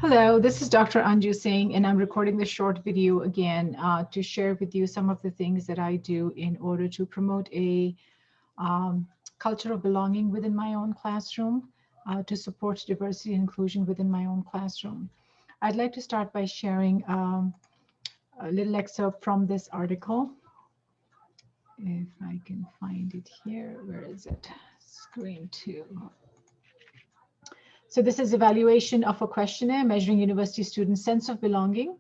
Hello, this is Dr. Anju Singh, and I'm recording this short video again to share with you some of the things that I do in order to promote a culture of belonging within my own classroom, to support diversity and inclusion within my own classroom. I'd like to start by sharing a little excerpt from this article. If I can find it here, where is it? Screen 2. So this is evaluation of a questionnaire measuring university students' sense of belonging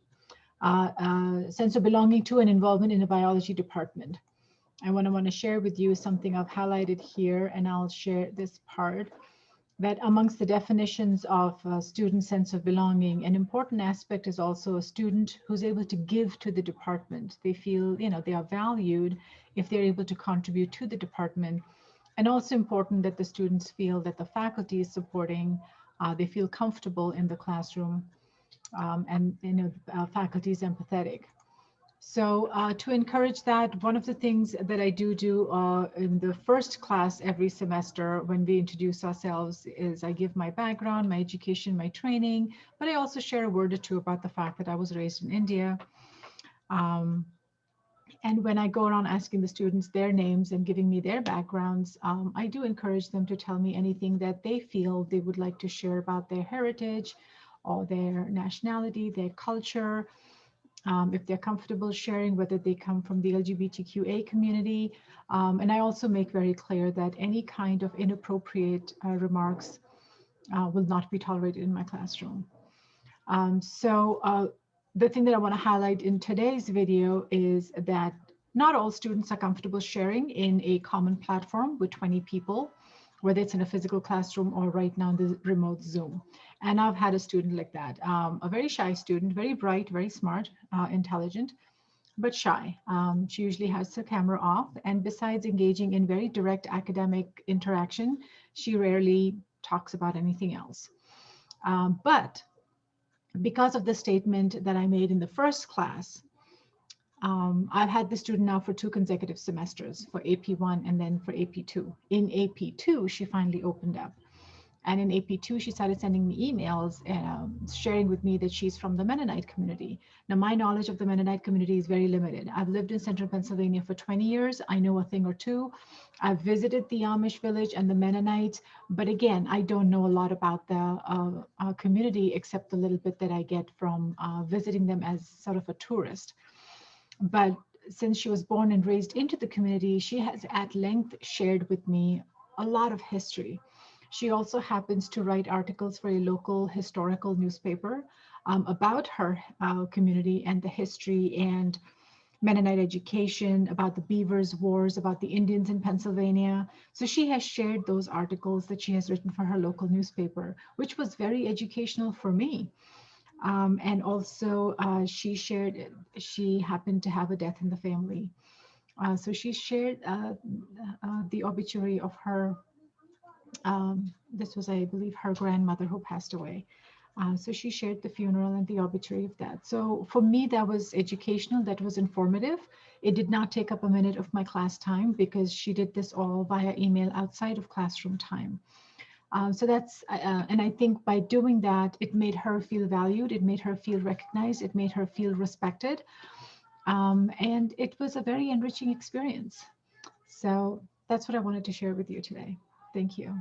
to and involvement in a biology department. And what I want to share with you is something I've highlighted here, and I'll share this part, that amongst the definitions of student sense of belonging, an important aspect is also a student who's able to give to the department. They feel, they are valued if they're able to contribute to the department. And also important that the students feel that the faculty is supporting, they feel comfortable in the classroom, and faculty is empathetic. So to encourage that, one of the things that I do in the first class every semester when we introduce ourselves is I give my background, my education, my training, but I also share a word or two about the fact that I was raised in India. And when I go around asking the students their names and giving me their backgrounds, I do encourage them to tell me anything that they feel they would like to share about their heritage or their nationality, their culture, if they're comfortable sharing, whether they come from the LGBTQA community. And I also make very clear that any kind of inappropriate remarks will not be tolerated in my classroom. The thing that I want to highlight in today's video is that not all students are comfortable sharing in a common platform with 20 people, whether it's in a physical classroom or right now in the remote Zoom. And I've had a student like that, a very shy student, very bright, very smart, intelligent, but shy. She usually has her camera off, and besides engaging in very direct academic interaction, she rarely talks about anything else. But because of the statement that I made in the first class, I've had the student now for 2 consecutive semesters, for AP1 and then for AP2. In AP2, she finally opened up. And in AP2, she started sending me emails sharing with me that she's from the Mennonite community. Now, my knowledge of the Mennonite community is very limited. I've lived in central Pennsylvania for 20 years. I know a thing or two. I've visited the Amish village and the Mennonites, but again, I don't know a lot about the community except the little bit that I get from visiting them as sort of a tourist. But since she was born and raised into the community, she has at length shared with me a lot of history. She also happens to write articles for a local historical newspaper about her community and the history and Mennonite education, about the Beavers' Wars, about the Indians in Pennsylvania. So she has shared those articles that she has written for her local newspaper, which was very educational for me. And also she happened to have a death in the family. So she shared the obituary of her, this was, I believe, her grandmother who passed away. So she shared the funeral and the obituary of that. So for me, that was educational, that was informative. It did not take up a minute of my class time because she did this all via email outside of classroom time. So that's, and I think by doing that, it made her feel valued, it made her feel recognized, it made her feel respected. And it was a very enriching experience. So that's what I wanted to share with you today. Thank you.